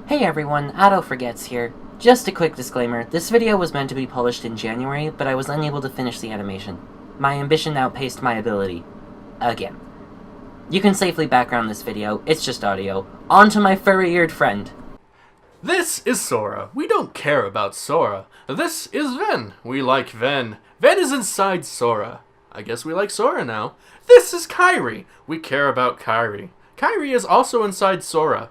Hey everyone, Otto Forgets here. Just a quick disclaimer, this video was meant to be published in January, but I was unable to finish the animation. My ambition outpaced my ability. Again. You can safely background this video, it's just audio. On to my furry-eared friend. This is Sora. We don't care about Sora. This is Ven. We like Ven. Ven is inside Sora. I guess we like Sora now. This is Kairi. We care about Kairi. Kairi is also inside Sora.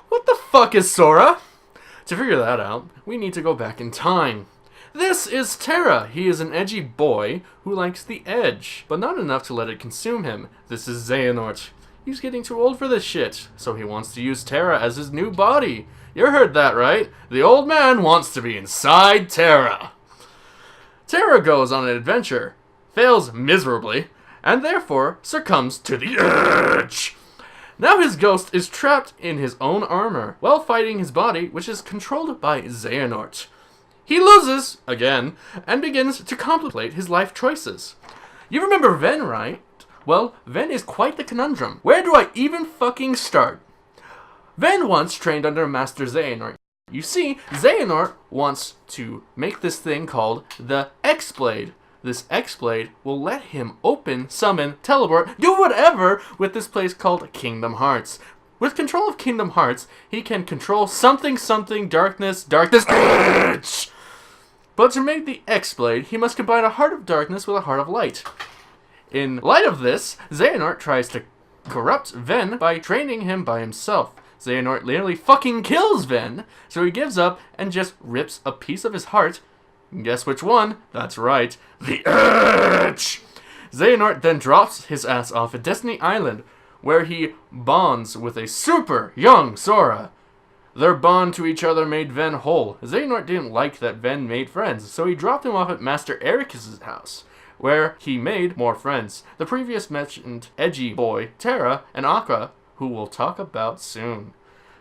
What the fuck is Sora? To figure that out, we need to go back in time. This is Terra. He is an edgy boy who likes the edge, but not enough to let it consume him. This is Xehanort. He's getting too old for this shit, so he wants to use Terra as his new body. You heard that right. The old man wants to be inside Terra. Terra goes on an adventure, fails miserably, and therefore succumbs to the edge. Now his ghost is trapped in his own armor, while fighting his body, which is controlled by Xehanort. He loses, again, and begins to contemplate his life choices. You remember Ven, right? Well, Ven is quite the conundrum. Where do I even fucking start? Ven once trained under Master Xehanort. You see, Xehanort wants to make this thing called the X-Blade. This X-Blade will let him open, summon, teleport, do whatever with this place called Kingdom Hearts. With control of Kingdom Hearts, he can control something, darkness, edge. But to make the X-Blade, he must combine a heart of darkness with a heart of light. In light of this, Xehanort tries to corrupt Ven by training him by himself. Xehanort literally fucking kills Ven, so he gives up and just rips a piece of his heart. Guess which one? That's right, the Edge! Xehanort then drops his ass off at Destiny Island, where he bonds with a super young Sora. Their bond to each other made Ven whole. Xehanort didn't like that Ven made friends, so he dropped him off at Master Ericus' house, where he made more friends. The previous mentioned edgy boy, Terra, and Aqua, who we'll talk about soon.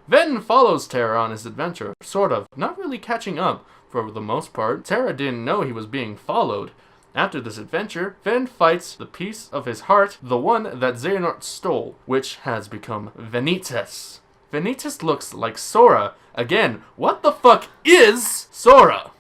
Ven follows Terra on his adventure, sort of, not really catching up. For the most part, Terra didn't know he was being followed. After this adventure, Ven fights the piece of his heart, the one that Xehanort stole, which has become Vanitas. Vanitas looks like Sora. Again, what the fuck is Sora?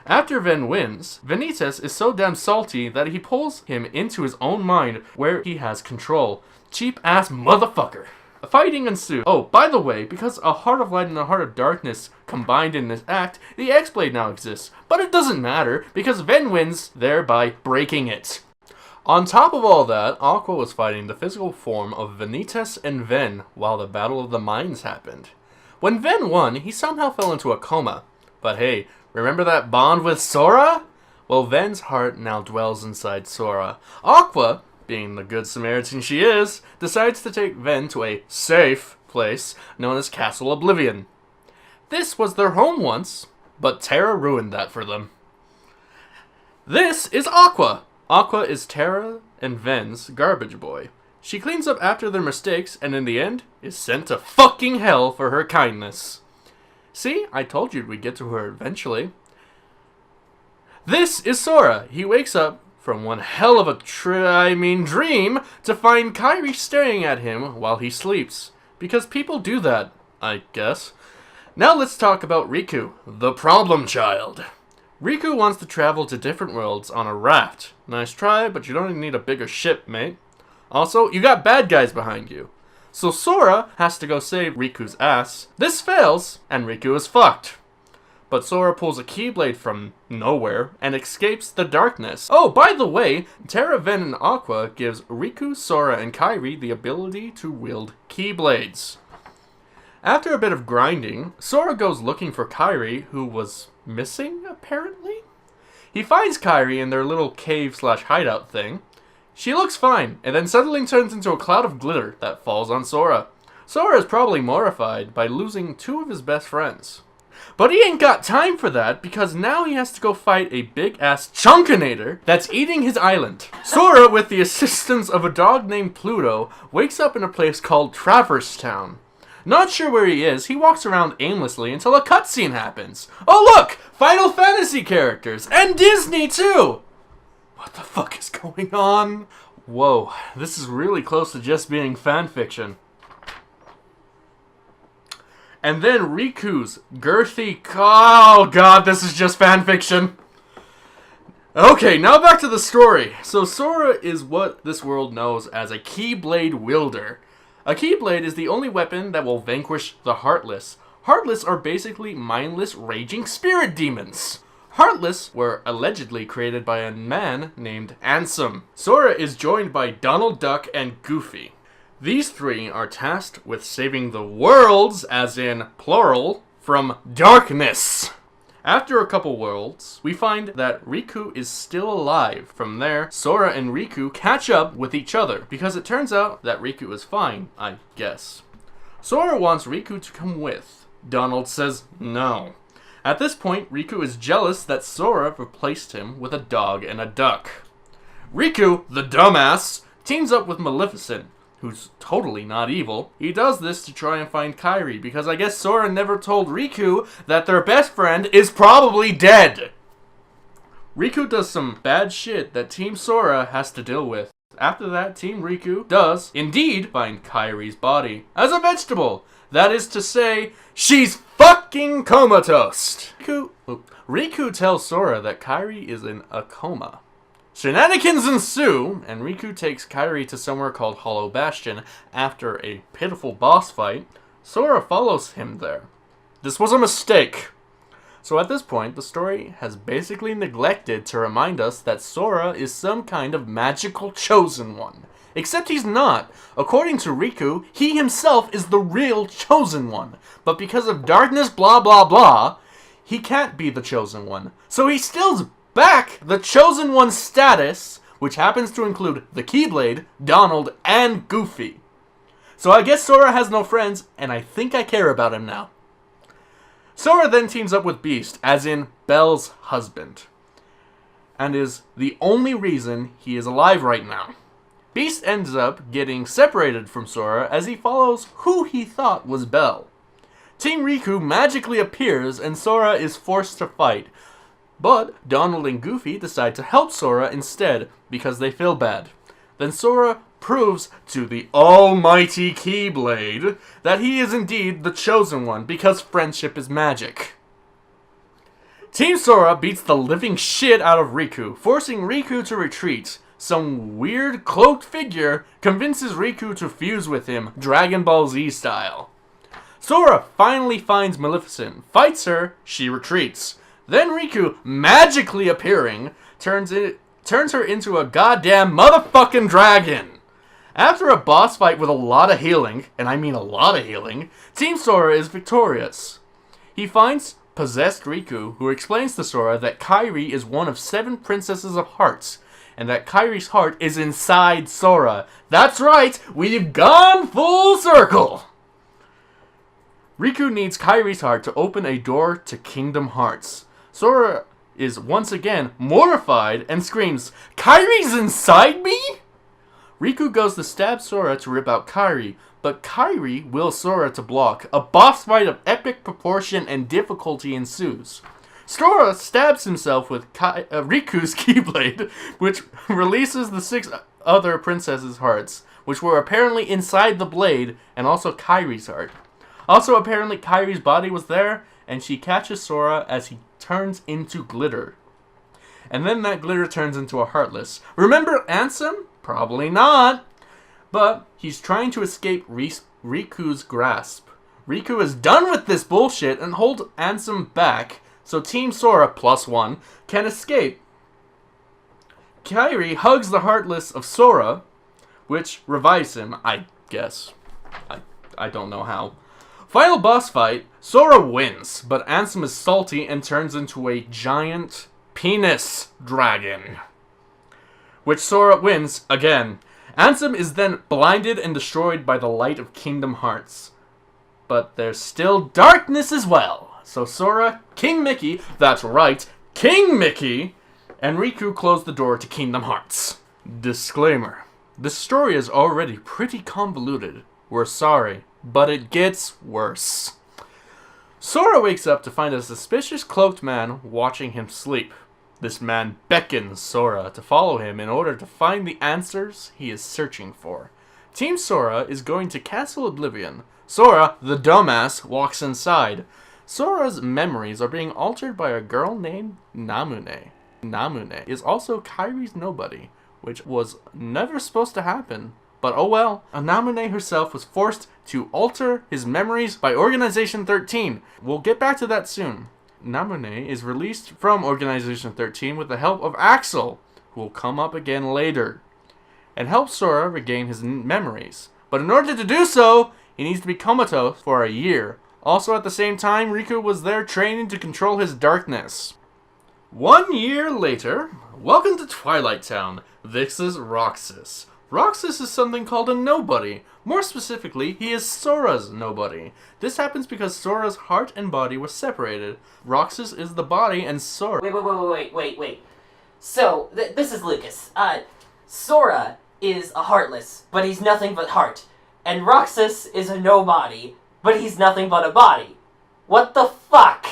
After Ven wins, Vanitas is so damn salty that he pulls him into his own mind where he has control. Cheap ass motherfucker. A fighting ensues. Oh, by the way, because a heart of light and a heart of darkness combined in this act, the X-Blade now exists. But it doesn't matter, because Ven wins, thereby breaking it. On top of all that, Aqua was fighting the physical form of Vanitas and Ven while the Battle of the Minds happened. When Ven won, he somehow fell into a coma. But hey, remember that bond with Sora? Well, Ven's heart now dwells inside Sora. Aqua, being the good Samaritan she is, decides to take Ven to a safe place known as Castle Oblivion. This was their home once, but Terra ruined that for them. This is Aqua. Aqua is Terra and Ven's garbage boy. She cleans up after their mistakes and in the end is sent to fucking hell for her kindness. See, I told you we'd get to her eventually. This is Sora. He wakes up from one hell of a dream to find Kairi staring at him while he sleeps. Because people do that, I guess. Now let's talk about Riku, the problem child. Riku wants to travel to different worlds on a raft. Nice try, but you don't need a bigger ship, mate. Also, you got bad guys behind you. So Sora has to go save Riku's ass. This fails, and Riku is fucked. But Sora pulls a Keyblade from nowhere and escapes the darkness. Oh, by the way, Terra, Ven, and Aqua gives Riku, Sora, and Kairi the ability to wield Keyblades. After a bit of grinding, Sora goes looking for Kairi, who was missing, apparently? He finds Kairi in their little cave/hideout thing. She looks fine, and then suddenly turns into a cloud of glitter that falls on Sora. Sora is probably mortified by losing two of his best friends. But he ain't got time for that, because now he has to go fight a big-ass Chunkinator that's eating his island. Sora, with the assistance of a dog named Pluto, wakes up in a place called Traverse Town. Not sure where he is, he walks around aimlessly until a cutscene happens. Oh look! Final Fantasy characters! And Disney too! What the fuck is going on? Whoa, this is really close to just being fanfiction. And then Riku's girthy... Oh god, this is just fanfiction. Okay, now back to the story. So Sora is what this world knows as a Keyblade wielder. A Keyblade is the only weapon that will vanquish the Heartless. Heartless are basically mindless, raging spirit demons. Heartless were allegedly created by a man named Ansem. Sora is joined by Donald Duck and Goofy. These three are tasked with saving the worlds, as in plural, from darkness. After a couple worlds, we find that Riku is still alive. From there, Sora and Riku catch up with each other, because it turns out that Riku is fine, I guess. Sora wants Riku to come with. Donald says no. At this point, Riku is jealous that Sora replaced him with a dog and a duck. Riku, the dumbass, teams up with Maleficent, who's totally not evil. He does this to try and find Kairi, because I guess Sora never told Riku that their best friend is probably dead. Riku does some bad shit that Team Sora has to deal with. After that, Team Riku does, indeed, find Kairi's body as a vegetable. That is to say, she's fucking comatose. Riku tells Sora that Kairi is in a coma. Shenanigans ensue, and Riku takes Kairi to somewhere called Hollow Bastion after a pitiful boss fight. Sora follows him there. This was a mistake. So at this point, the story has basically neglected to remind us that Sora is some kind of magical chosen one. Except he's not. According to Riku, he himself is the real chosen one. But because of darkness blah blah blah, he can't be the chosen one. So he still's back the chosen one status, which happens to include the Keyblade, Donald, and Goofy. So I guess Sora has no friends, and I think I care about him now. Sora then teams up with Beast, as in Belle's husband, and is the only reason he is alive right now. Beast ends up getting separated from Sora as he follows who he thought was Belle. Team Riku magically appears and Sora is forced to fight, but Donald and Goofy decide to help Sora instead because they feel bad. Then Sora proves to the almighty Keyblade that he is indeed the chosen one because friendship is magic. Team Sora beats the living shit out of Riku, forcing Riku to retreat. Some weird cloaked figure convinces Riku to fuse with him, Dragon Ball Z style. Sora finally finds Maleficent, fights her, she retreats. Then Riku, magically appearing, turns her into a goddamn motherfucking dragon. After a boss fight with a lot of healing, and I mean a lot of healing, Team Sora is victorious. He finds possessed Riku, who explains to Sora that Kairi is one of 7 princesses of hearts, and that Kairi's heart is inside Sora. That's right, we've gone full circle! Riku needs Kairi's heart to open a door to Kingdom Hearts. Sora is once again mortified and screams, "Kairi's inside me?" Riku goes to stab Sora to rip out Kairi, but Kairi wills Sora to block. A boss fight of epic proportion and difficulty ensues. Sora stabs himself with Riku's Keyblade, which releases the 6 other princesses' hearts, which were apparently inside the blade, and also Kairi's heart. Also, apparently Kairi's body was there, and she catches Sora as he turns into glitter. And then that glitter turns into a Heartless. Remember Ansem? Probably not. But he's trying to escape Riku's grasp. Riku is done with this bullshit and holds Ansem back, so Team Sora, +1, can escape. Kairi hugs the Heartless of Sora, which revives him, I guess. I don't know how. Final boss fight, Sora wins, but Ansem is salty and turns into a giant penis dragon, which Sora wins again. Ansem is then blinded and destroyed by the light of Kingdom Hearts. But there's still darkness as well. So Sora, King Mickey, that's right, King Mickey, and Riku close the door to Kingdom Hearts. Disclaimer. This story is already pretty convoluted. We're sorry, but it gets worse. Sora wakes up to find a suspicious cloaked man watching him sleep. This man beckons Sora to follow him in order to find the answers he is searching for. Team Sora is going to Castle Oblivion, Sora, the dumbass, walks inside. Sora's memories are being altered by a girl named Namune. Namune is also Kairi's nobody, which was never supposed to happen. But oh well, Namune herself was forced to alter his memories by Organization 13. We'll get back to that soon. Namune is released from Organization 13 with the help of Axel, who will come up again later, and help Sora regain his memories. But in order to do so, he needs to be comatose for a year. Also at the same time, Riku was there training to control his darkness. 1 year later, welcome to Twilight Town. This is Roxas. Roxas is something called a nobody. More specifically, he is Sora's nobody. This happens because Sora's heart and body were separated. Roxas is the body and Sora... Wait. So, this is Lucas. Sora is a heartless, but he's nothing but heart. And Roxas is a nobody, but he's nothing but a body. What the fuck?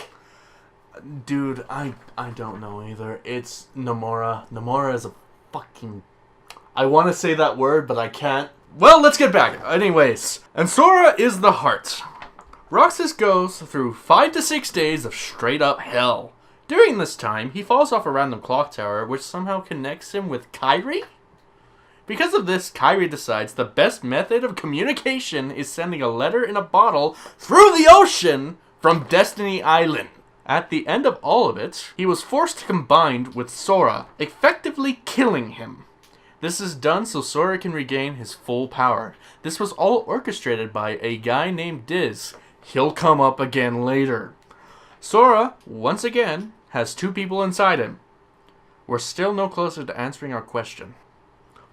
Dude, I don't know either. It's Nomura. Nomura is a fucking... I want to say that word, but I can't. Well, let's get back. Anyways, and Sora is the heart. Roxas goes through 5 to 6 days of straight up hell. During this time, he falls off a random clock tower, which somehow connects him with Kairi? Because of this, Kairi decides the best method of communication is sending a letter in a bottle through the ocean from Destiny Island. At the end of all of it, he was forced to combine with Sora, effectively killing him. This is done so Sora can regain his full power. This was all orchestrated by a guy named Diz. He'll come up again later. Sora, once again, has 2 people inside him. We're still no closer to answering our question.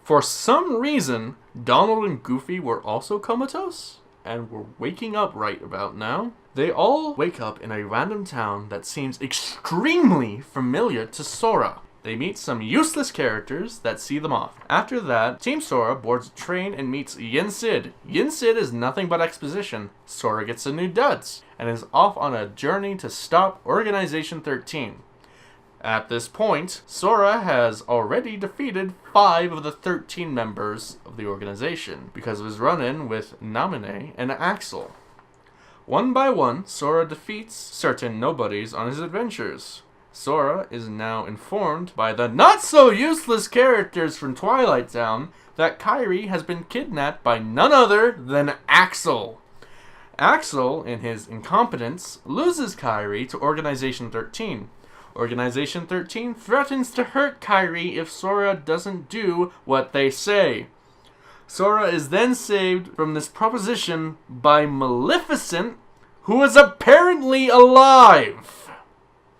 For some reason, Donald and Goofy were also comatose, and were waking up right about now. They all wake up in a random town that seems extremely familiar to Sora. They meet some useless characters that see them off. After that, Team Sora boards a train and meets Yin Sid. Yin Sid is nothing but exposition. Sora gets a new duds, and is off on a journey to stop Organization 13. At this point, Sora has already defeated 5 of the 13 members of the organization, because of his run-in with Namine and Axel. One by one, Sora defeats certain nobodies on his adventures. Sora is now informed by the not-so-useless characters from Twilight Town that Kairi has been kidnapped by none other than Axel. Axel, in his incompetence, loses Kairi to Organization 13. Organization 13 threatens to hurt Kairi if Sora doesn't do what they say. Sora is then saved from this proposition by Maleficent, who is apparently alive.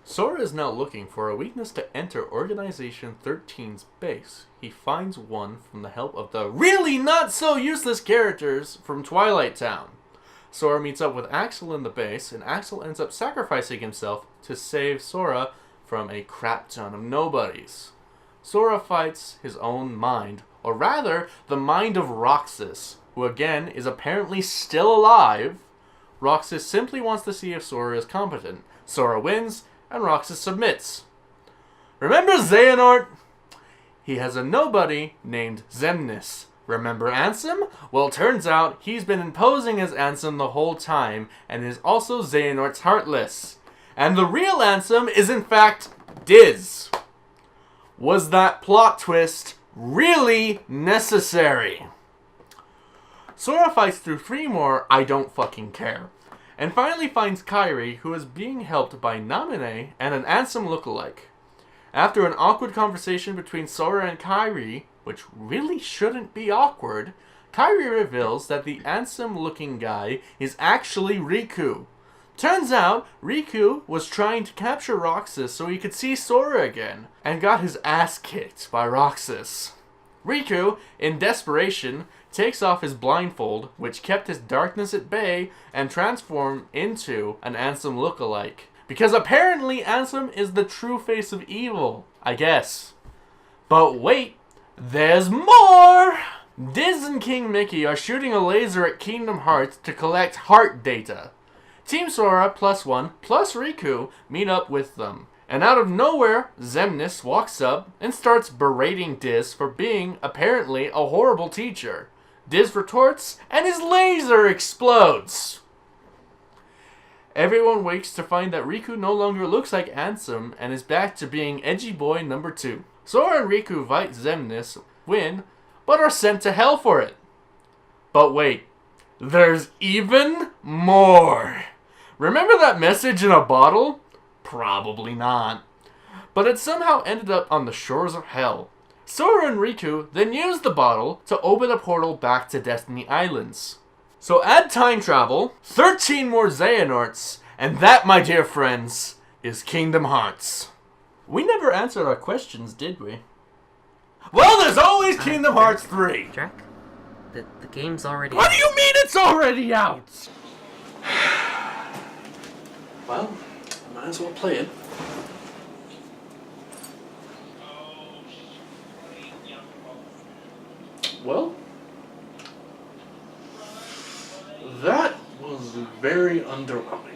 Sora is now looking for a weakness to enter Organization 13's base. He finds one from the help of the really not-so-useless characters from Twilight Town. Sora meets up with Axel in the base, and Axel ends up sacrificing himself to save Sora from a crap ton of nobodies. Sora fights his own mind, or rather, the mind of Roxas, who again is apparently still alive. Roxas simply wants to see if Sora is competent. Sora wins, and Roxas submits. Remember Xehanort? He has a nobody named Xemnas. Remember Ansem? Well, turns out he's been imposing as Ansem the whole time, and is also Xehanort's Heartless. And the real Ansem is in fact Diz. Was that plot twist really necessary? Sora fights through 3 more I don't fucking care, and finally finds Kairi, who is being helped by Namine and an Ansem lookalike. After an awkward conversation between Sora and Kairi, which really shouldn't be awkward, Kairi reveals that the Ansem-looking guy is actually Riku. Turns out, Riku was trying to capture Roxas so he could see Sora again, and got his ass kicked by Roxas. Riku, in desperation, takes off his blindfold, which kept his darkness at bay, and transforms into an Ansem lookalike. Because apparently Ansem is the true face of evil, I guess. But wait, there's more! Diz and King Mickey are shooting a laser at Kingdom Hearts to collect heart data. Team Sora +1 plus Riku meet up with them. And out of nowhere, Xemnas walks up and starts berating Diz for being, apparently, a horrible teacher. Diz retorts, and his laser explodes. Everyone wakes to find that Riku no longer looks like Ansem and is back to being edgy boy number 2. Sora and Riku fight Xemnas, win, but are sent to hell for it. But wait, there's even more. Remember that message in a bottle? Probably not. But it somehow ended up on the shores of hell. Sora and Riku then used the bottle to open a portal back to Destiny Islands. So add time travel, 13 more Xehanorts, and that, my dear friends, is Kingdom Hearts. We never answered our questions, did we? Well, there's always Kingdom Hearts 3! Drak? The game's already... What do you mean it's already out? Well, might as well play it. Well, that was very underwhelming.